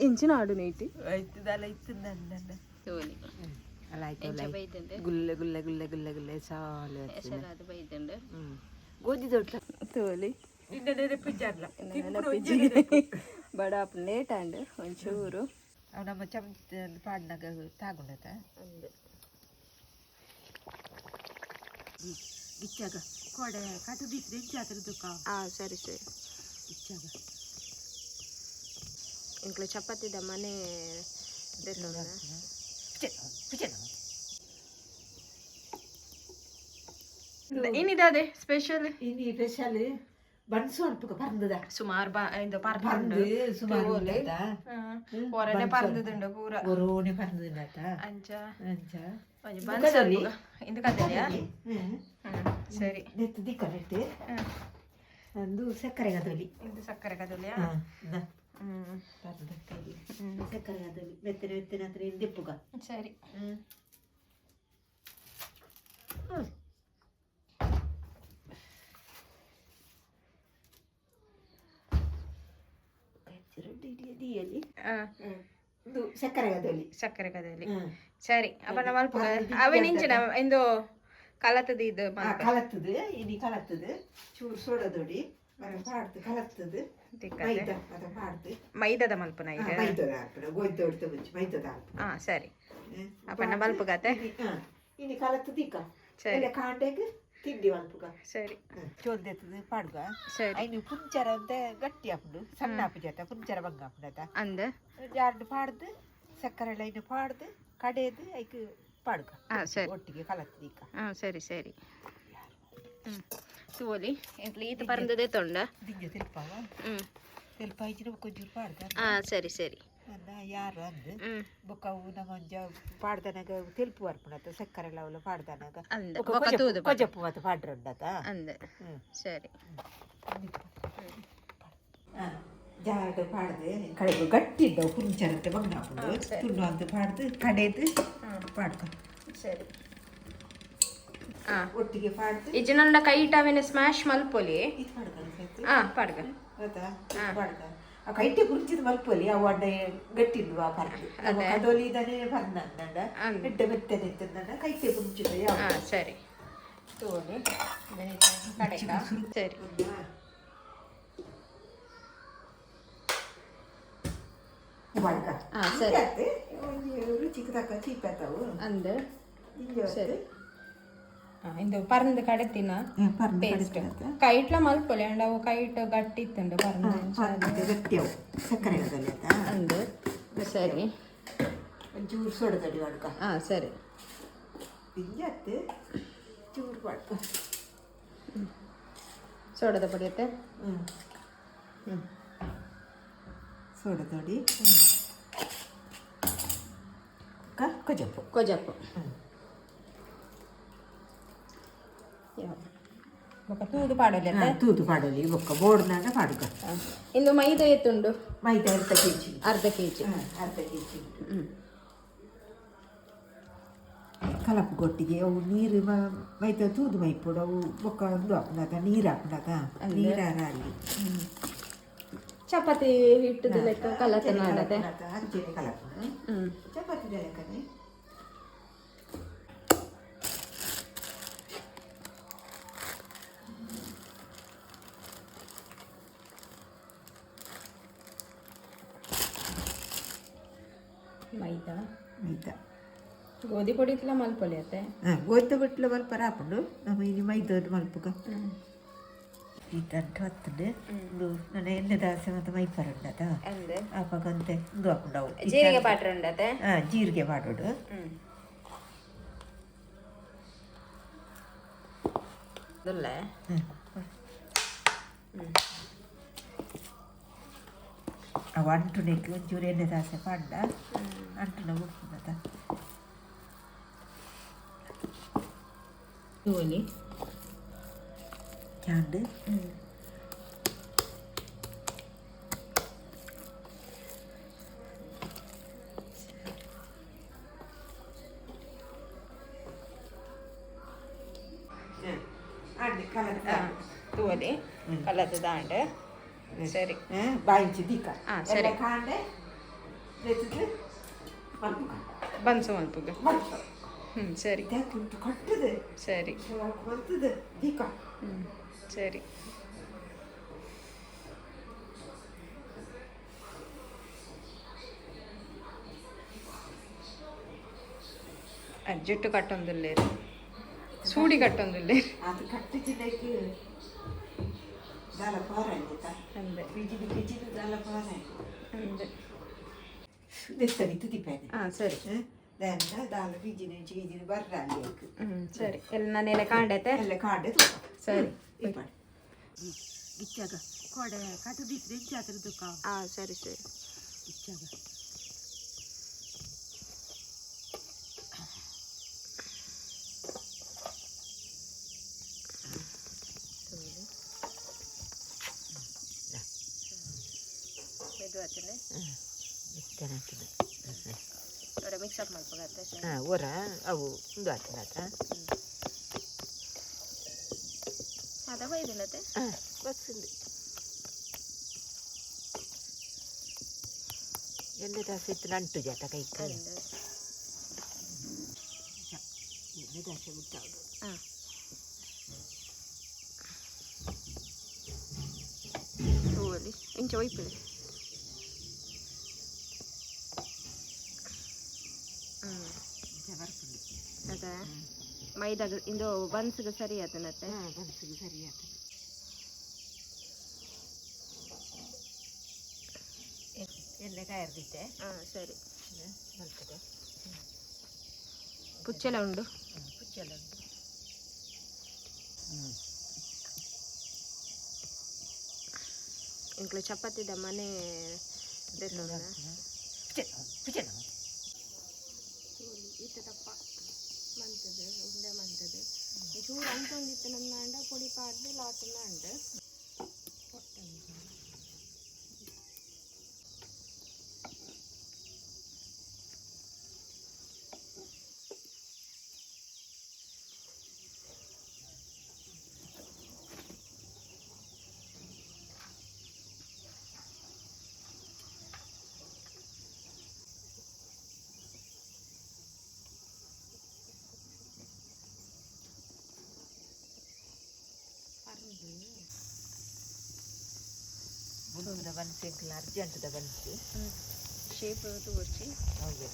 ఇంచిన ఆడు నీటి తోలి అలా అయితే గుల్లె గుల్లె గుల్లె గుల్లె గుల్లె చాలు గోధి తోట తోలి బడా అప్పుడు లేట్ అండి ಒಂಚೂರು ನಮ್ಮ ಪಾಡ್ನಾಗ ತಾಗುಂಡತ ಇಚ್ಚಾಗ ಕೋಡೆ ಕಟ್ಟು ದಿಕ್ಕು ಇಚ್ಚಾತ್ರದ್ದು సరే సరే ఇచ్చాగ ఇంట్లో చపాతీ దమ్మనే ಇನ್ನಿದೆ ಸ್ಪೆಷಲ್ ಇನ್ನು ಸ್ಪೆಷಲ್ ಬನ್ಸು ಅಲ್ಪ ಪರಂದದ ಸುಮಾರು ಇದು ಪರಂದು ಸುಮಾರು ಹೊರನೆ ಪರಂದದುಂಡು ಪೂರ ಒರೋನೆ ಪರಂದದ ಅಂಚ ಅಂಚ ಬನ್ಸು ಇಂದು ಕದ್ದೆಯಾ ಸರಿ ನೆತ್ತು ದಿಕ್ಕ ನೆಟ್ಟು ಒಂದು ಸಕ್ಕರೆ ಗದೋಲಿ ಇದು ಸಕ್ಕರೆ ಕದಲಿಯಾ ಸಕ್ಕರೆ ಗದೋಲಿ ಮೆತ್ತನೆ ಮೆತ್ತನೆ ಹತ್ರ ದಿಪ್ಪುಗ ಸರಿ ಸಕ್ಕರೆ ಕದಲಿ ಸರಿ ಅಪ್ಪ ನಮ್ಮ ಅಲ್ಪ ಅವೇ ನಿಂಚಿನ ಇಂದು ಕಲತದ ಇದು ಕಲತ್ತದು ಇನಿ ಕಲತ್ತದು ಚೂರು ಸೋಡದೊಡಿ ಪಾಡ್ದು ಕಲತ್ತದು ಮೈದಾ ಅದ ಪಾಡ್ದು ಮೈದಾದ ಮಲ್ಪನ ಇದು ಮೈದಾದ ಹಾಕ್ಬಿಡ ಗೋಯ್ದು ಹೊಡ್ತು ಮುಂಚೆ ಮೈದಾದ ಹಾಕ್ಬಿಡ ಸರಿ ಅಪ್ಪ ನಮ್ಮ ಮಲ್ಪಗಾತೆ ಇನಿ ಕಲತ್ತದು ಇಕ್ಕ ಸರಿ ಕಾಂಡೆಗೆ ತಿಂಡಿ ಮಲ್ಪುಗ ಸರಿ ಚೋಲ್ದೆತ್ತದು ಪಾಡ್ಗ ಸರಿ ಐನು ಪುಂಚರ ಅಂತ ಗಟ್ಟಿ ಹಾಕ್ಬಿಡು ಸಣ್ಣ ಹಾಪಿಜಾತ ಪುಂಚರ ಬಂಗ ಹಾಕ್ಬಿಡತ ಅಂದ ಜಾರ್ಡು ಪಾಡ್ದು ಸಕ್ಕರೆ ಲೈನ್ ಪಾಡ್ದು ಕಡೆದು ಐಕ್ ಪಾಡ್ಗ ಸರಿ ಒಟ್ಟಿಗೆ ಕಲತ್ತದು ಇಕ್ಕ ಸರಿ ಸರಿ ತೋಲಿ ಎಂಕ್ಲಿ ಈತ ಪರಂದದೆ ತೊಂಡ ದಿಂಜ ತೆಲ್ಪಾವ ತೆಲ್ಪ ಇಚ್ಚಿನ ಕೊಂಚೂರು ಪಾಡ್ದ ಸರಿ ಸರಿ ಅಂದ ಯಾರು ಅಂದು ಬೊಕ್ಕವು ನಂಗೊಂಜ ಪಾಡ್ದನಾಗ ತೆಲ್ಪು ಬರ್ಪುಣತ ಸಕ್ಕರೆ ಲವಲ ಪಾಡ್ದನಾಗ ಕೊಜಪ್ಪು ಮತ್ತೆ ಪಾಡ್ರಂಡತ ಅಂದ ಸರಿ ಜಾರ್ಡು ಪಾಡ್ದು ಕಡೆಗೆ ಗಟ್ಟಿ ಇದ್ದವು ಕುಂಚರಂತೆ ಬಂಗ ಹಾಕೊಂಡು ತುಳ್ಳು ಅಂತ ಪಾಡ್ದು ಕಡೆದು ಪಾಡ್ಕ ಸರಿ ಒಟ್ಟಿಗೆ ಪಾಡ್ದು ಇಜ್ಜನಂಡ ಕೈ ಇಟ್ಟಾವೇನೆ ಸ್ಮ್ಯಾಶ್ ಮಲ್ಪೊಲಿ ಇದು ಪಾಡ್ಕ ಪಾಡ್ಗ ಗೊತ್ತಾ ಪಾಡ್ಕ ಆ ಕೈಟೆ ಕುರ್ಚಿದ ಮಲ್ಪೊಲಿ ಅವು ಅಡ್ಡ ಗಟ್ಟಿಲ್ವಾ ಪರ್ದು ಅದೊಲಿ ಇದನ್ನೇ ಪರ್ನಂಡ ಎಡ್ಡ ಮೆತ್ತನೆ ಇತ್ತಂದ ಕೈಟೆ ಕುರ್ಚಿದ ಯಾವ ಸರಿ ತೋಲಿ ಸರಿ ಪಾಡ್ಕ ಸರಿ ರುಚಿಗೆ ತಕ್ಕ ಚೀಪತ್ತವು ಅಂದ ಸರಿ ಇಂದು ಪರಂದು ಕಡೆತಿನ ಪೇಸ್ಟ್ ಕೈಟ್ಲ ಮಲ್ಪೊಲಿ ಅಂಡ ಅವು ಕೈಟ್ ಗಟ್ಟಿ ಇತ್ತಂಡು ಪರಂದು ಗಟ್ಟಿಯವು ಸಕ್ಕರೆ ಅಂದು ಸರಿ ಒಂಚೂರು ಸೋಡದಡಿ ಮಾಡ್ಕ ಸರಿ ಹಿಂಜತ್ತೆ ಚೂರು ಮಾಡ್ಕ ಸೋಡದ ಪಡಿಯತ್ತೆ ಸೋಡದಡಿ ಕೊಜಪ್ಪು ಕೊಜಪ್ಪು ಬೊಕ್ಕ ತೂದು ಪಾಡೋಲಿ ತೂದು ಪಾಡೋಲಿ ಬೊಕ್ಕ ಬೋರ್ಡ್ನಾಗ ಪಾಡುಗ ಇಂದು ಮೈದಾ ಎತ್ತುಂಡು ಮೈದಾ ಅರ್ಧ ಕೆಜಿ ಅರ್ಧ ಕೆಜಿ ಕಲಪು ಕೊಟ್ಟಿಗೆ ಅವು ನೀರು ಮೈದಾ ತೂದು ಮೈಪುಡು ಅವು ಬೊಕ್ಕ ಒಂದು ಹಾಕೊಂಡಾಗ ನೀರು ಹಾಕೊಂಡಾಗ ನೀರಾರ ಅಲ್ಲಿ ಚಪಾತಿ ಹಿಟ್ಟದ ಲೆಕ್ಕ ಕಲತನ ಆಡದೆ ಹಂಚೆನೆ ಕಲಪು ಚಪಾತಿ ಲೆಕ್ಕನೆ ಮೈದಾ ಮೈದಾ ಗೋಧಿ ಪೊಡಿ ಇತ್ತಲ ಮಲ್ಪೊಲಿ ಅತ್ತೆ ಗೋಧಿ ಬಿಟ್ಲ ಮಲ್ಪರ ಹಾಕೊಂಡು ನಮ್ಮ ಇನ್ನು ಮೈದಾ ಮಲ್ಪುಗ ಇದಂಟು ಹತ್ತದೆ ನನ್ನ ಎಣ್ಣೆ ದಾಸೆ ಮತ್ತು ಮೈಪರ ಉಂಡತ ಆಪಗಂತೆ ಇದು ಹಾಕೊಂಡವು ಜೀರಿಗೆ ಪಾಟ್ರ ಉಂಡತೆ ಜೀರಿಗೆ ಮಾಡೋಡು ಅವು ಅಂಟುನೆಗೆ ಒಂಚೂರು ಎಣ್ಣೆ ದಾಸೆ ಪಾಡ್ಡ ಅಂಟುನ ಉಡ್ಕೊಂಡತ ತೋಲಿ ಚಾಂಡು ತೋಲಿ ಕಲದ ದಾಂಡ್ ಸರಿ ಬಾಯಿಂಚಿ ದೀಕ ಸರಿ ಕಾಂಡೆ ಬನ್ಸು ಮಲ್ಪುಗ ಸರಿ ಕಟ್ಟದೆ ಸರಿ ಬರ್ತದೆ ದೀಕ ಸರಿ ಜುಟ್ಟು ಕಟ್ಟೊಂದುಲ್ಲೇರು ಸೂಡಿ ಕಟ್ಟೊಂದುಲ್ಲೇರು ಅದು ಕಟ್ಟಿದ್ದಕ್ಕೆ ದಾಲ ಪಾರ ಅಂದೆ ಬಿಜಿದು ದಾಲ ಪಾರ ಅಂದೆ ದೆತ್ತನಿತ್ತು ದಿಪ್ಪಾನೆ ಸರಿ ದಂಡ ದಾಲ ಬಿಜಿನ ಚೀಜಿನ ಬರ್ರ ಅಲ್ಲಿ ಸರಿ ಎಲ್ಲ ನಾನೆಲ್ಲ ಕಾಂಡೈತೆ ಎಲ್ಲ ಕಾಂಡೆ ಸರಿ ಇಚ್ಚಾಗ ಕೊಡೆ ಕಟ್ಟು ದಿಕ್ಕಿದೆ ಇಚ್ಚಾತ್ರದ್ದು ಕಾ ಸರಿ ಸರಿ ಇಚ್ಚಾಗ ಮಿಕ್ಸಪ್ ಮಾಡ್ಕೋಗತ್ತೆ ಒರ ಅವು ಒಂದು ಹಾಕಿನಾತ ಅದ ಬೈದಿಲ್ಲತ್ತೆ ಬಸ್ಸಿಂದು ಎಣ್ಣೆ ದಾಸೆ ಇತ್ತು ನಂಟು ಜಾತ ಕೈ ಎಣ್ಣೆ ದಾಸೆ ಬಿಟ್ಟಾವುದು ಹೂವಲ್ಲಿ ಇಂಚ ಒಯ್ಪಿದೆ ಅದ ಮೈದಾಗ ಇದು ಬನ್ಸಿಗೆ ಸರಿ ಆತನತ್ತೆ ಬನ್ಸಿಗೆ ಸರಿ ಆತ ಎಣ್ಣೆ ಕಾಯರ್ದಿತ್ತೆ ಸರಿ ಬರ್ತದೆ ಪುಚ್ಚೆಲ ಉಂಡು ಪುಚ್ಚೆಲ್ಲ ಉಂಟು ಇಂಕ್ಲು ಚಪಾತಿದ ಮನೆ ಇತ್ತದಪ್ಪ ಮಂತದು ಉಂಡೆ ಮಂತದು ಚೂರು ಅಂಟೊಂದಿತ್ತು ನನ್ನ ಅಂಡ ಪೊಡಿ ಪಾಡ್ದು ಲಾಟನ್ನ ಅಂಡ ಬುಡುದ ಬನ್ಸಿಂಕ್ಲ ಅರ್ಜೆಂಟ್ದ ಬನ್ಸಿ ಶೇಪ್ ತೋರಿಸಿ ಹೌದು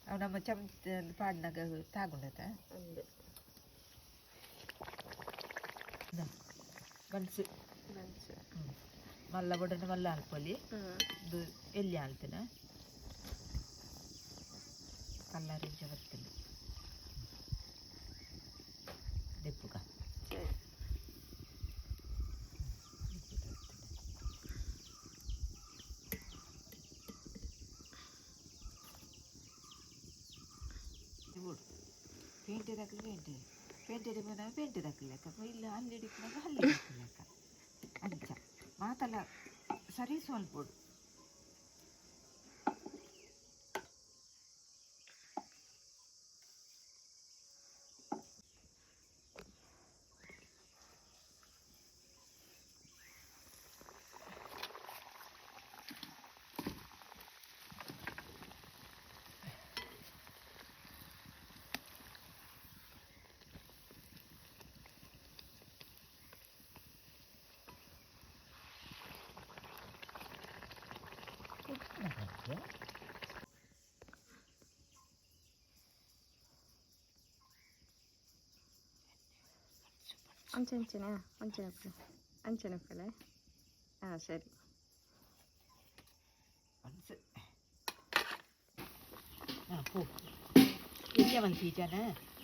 ಅವು ನಮ್ಮ ಚಮಚ ಪಾಡ್ನಾಗ ತಾಗೊಂಡತ ಬನ್ಸು ಮಲ್ಲ ಬೊಡನ ಮಲ್ಲ ಅಲ್ಪೊಲಿ ಇದು ಎಲ್ಲಿ ಆಲ್ತಿನ ಕಲ್ಲರ್ ಇಂಚ ಬರ್ತೀನಿ ದೆಪ್ಪುಗ ಪೇಂಟ್ ಹಾಕಲಿ ಪೇಂಟ್ ಪೇಂಟ್ ಹಾಕಲಿಕ್ಕ ಇಲ್ಲ ಅಲ್ಲಿ ಹಿಡಿಕ್ನಾಗ ಅಲ್ಲಿ ಹಾಕಲಿಕ್ಕ ಅಂಚ ಮಾತಲ್ಲ ಸರಿ ಸ್ವಲ್ಪ ಅಂಚನಕ್ಕಲ್ಲ ಸರಿ ಎಲ್ಲ ಮನ್ಸಿ ಜನ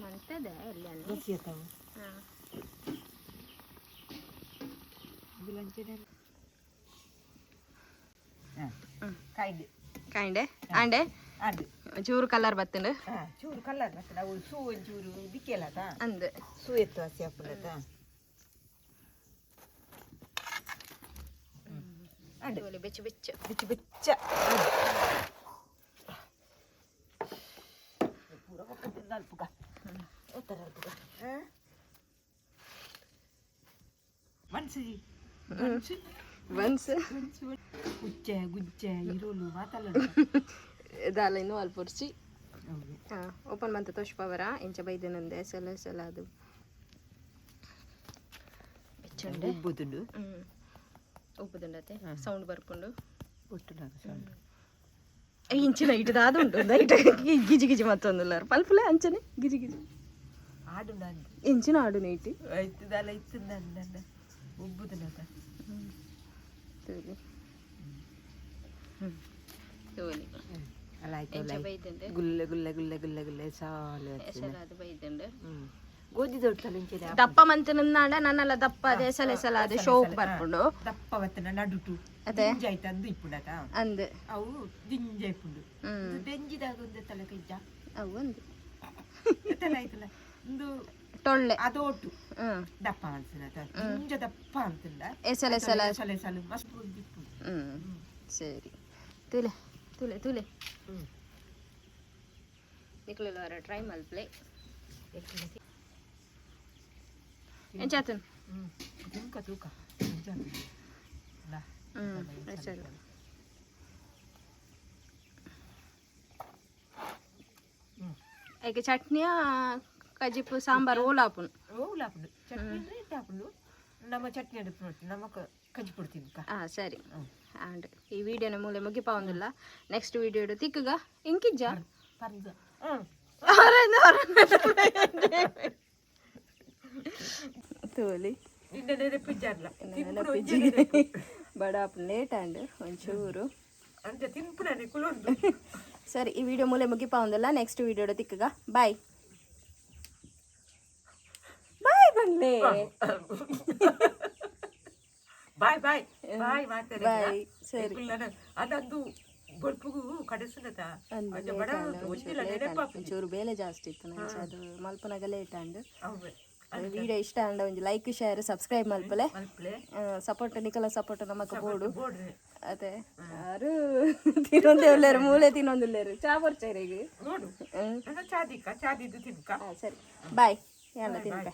ಮಂತದೆ ಎಲ್ಲಿ ಬಸ್ಸಿ ಅತ್ತಾವು ಲಂಚನೆ ಕಾಯ್ದೆ ಕಾಂಡೆ ಆಂಡೆ ಅದು ಚೂರು ಕಲರ್ ಬತ್ತಂಡು ಚೂರು ಕಲ್ಲರ್ ಮತ್ತೆ ನಾವು ಸೂ ಒಂಚೂರು ದಿಕ್ಕೆಲ್ಲತ ಅಂದು ಸೂ ಎತ್ತು ಹಸಿ ಹಾಪುಲತ ಬೆಚ್ಚ ಬೆಚ್ಚ ಬಿಚ್ಚು ಬಿಚ್ಚ ಅಲ್ಪುಗ ಎತ್ತರ ಅಲ್ಪುಗ ಮನ್ಸಿಜಿ ಬನ್ಸ್ ಗುಜ್ಜೆ ಗುಜ್ಜೆ ಇರೋಲು ಮಾತಲ್ಲ ದಾಲ ಇನ್ನು ಅಲ್ಪುರ್ಸಿ ಓಪನ್ ಮಂತ ತೋಷ್ಪವರ ಇಂಚ ಬೈದನಂದೆ ಸಲ ಅದು ಬೆಚ್ಚುಂಡೆ ಉಪ್ಪುದುಂಡತೆ ಸೌಂಡ್ ಬರ್ಕೊಂಡು ಇಂಚಿನ ಇಟ್ಟು ದಾದು ಉಂಟು ನೈಟ್ ಗಿಜಿ ಗಿಜಿ ಮತ್ತೊಂದು ಪಲ್ಪುಲೆ ಅಂಚನೆ ಗಿಜಿ ಗಿಜಿ ಆಡು ಇಂಚಿನ ಆಡು ನೈಟ್ ಐತದಲ್ಲ ಇತ್ತು ಉಬ್ಬುದುಂಡ ತೋಲಿ ತೋಲಿ ಗುಲ್ಲೆ ಗುಲ್ಲೆ ಗುಲ್ಲೆ ಗುಲ್ಲೆ ಗುಲ್ಲೆ ಸಾಲೆ ಅದು ಬೈದಂಡು ಗೋಧಿ ದೊಡ್ಡ ದಪ್ಪ ಮಂತನಂದಾಂಡ ನನ್ನೆಲ್ಲ ದಪ್ಪ ಅದೇ ಸಲ ಅದೇ ಶೋಕ್ ಬರ್ಕೊಂಡು ದಪ್ಪ ಬತ್ತನ ನಡುಟು ಅದೇ ದಿಂಜಾಯ್ತು ಅಂದು ಇಪ್ಪುಡತ ಅಂದು ಅವು ದಿಂಜ ಇಪ್ಪುಂಡು ಬೆಂಜಿದಾಗ ಒಂದು ತಲೆ ಕೈಜ ಅವು ಅಂದು ತಲೆ ಆಯ್ತಲ್ಲ ಒಂದು ಟೊಳ್ಳೆ ಅದೋಟು ದಪ್ಪ ಅನ್ಸಿನತ ದಿಂಜ ದಪ್ಪ ಅಂತಂದ ಸಲ ಸಲ ಮಸ್ತ್ ಇಪ್ಪುಂಡು ಸರಿ ತುಲೆ ತುಲೆ ತುಲೆ ನಿಕ್ಲೆಲ್ಲ ಟ್ರೈ ಮಲ್ಪ್ಲೆ ಎಂಚಾತನ್ ತೂಕ ತೂಕ ಈಗ ಚಟ್ನಿಯ ಕಜಿಪು ಸಾಂಬಾರು ಓಲಾಪುನ್ ಓಲಾಪುಂಡು ಚಟ್ನಿ ಅಂದ್ರೆ ಇಟ್ಟಾಪುಂಡು ನಮ್ಮ ಚಟ್ನಿ ಅಡುಪು ನೋಡಿ ನಮಕ್ ಕಜ್ಜಿ ಕೊಡ್ತೀನಿ ಸರಿ ಅಂಡ್ ಈ ವಿಡಿಯೋನ ಮೂಲೆ ಮುಗಿಪಾವಂದಿಲ್ಲ ನೆಕ್ಸ್ಟ್ ವಿಡಿಯೋ ಇಡು ತಿಕ್ಕಗ ಇಂಕಿಜ್ಜ ಪರ್ಜ ತೋಲಿ ಬಡ ಲೇಟ್ ಅಂಡ್ ಒಂಚೂರು ಸರಿ ಈ ವಿಡಿಯೋ ಮೂಲೆ ಮುಗಿಪಾವಂದಿಲ್ಲ ನೆಕ್ಸ್ಟ್ ವಿಡಿಯೋ ಇಡು ತಿಕ್ಕಗ ಬಾಯ್ ಬಾಯ್ ಬಂದ್ಲೆ ಬಾಯ್ ಬಾಯ್ ಬಾಯ್ ಮಾಡ್ತಾರೆ ಬಾಯ್ ಸರಿ ಅದಂದು ಬೊಲ್ಪುಗು ಕಡಿಸಿನತ ಒಂಚೂರು ಬೇಲೆ ಜಾಸ್ತಿ ಇತ್ತು ನಂಗೆ ಅದು ಮಲ್ಪನಾಗ ಲೇಟ್ ಅಂಡ್ ವಿಡಿಯೋ ಇಷ್ಟ ಅಂಡ ಒಂದು ಲೈಕ್ ಶೇರ್ ಸಬ್ಸ್ಕ್ರೈಬ್ ಮಲ್ಪಲೆ ಸಪೋರ್ಟ್ ನಿಕಲ ಸಪೋರ್ಟ್ ನಮಕ್ ಬೋಡು ಅದೇ ಯಾರು ತಿನ್ನೊಂದೇವ್ಲೇರು ಮೂಲೆ ತಿನ್ನೊಂದಿಲ್ಲೇರು ಚಾ ಬರ್ಚಾರಿಗೆ ನೋಡು ಚಾದಿಕ್ಕ ಚಾದಿದ್ದು ತಿನ್ಕ ಸರಿ ಬಾಯ್ ಎಲ್ಲ ತಿನ್ಕ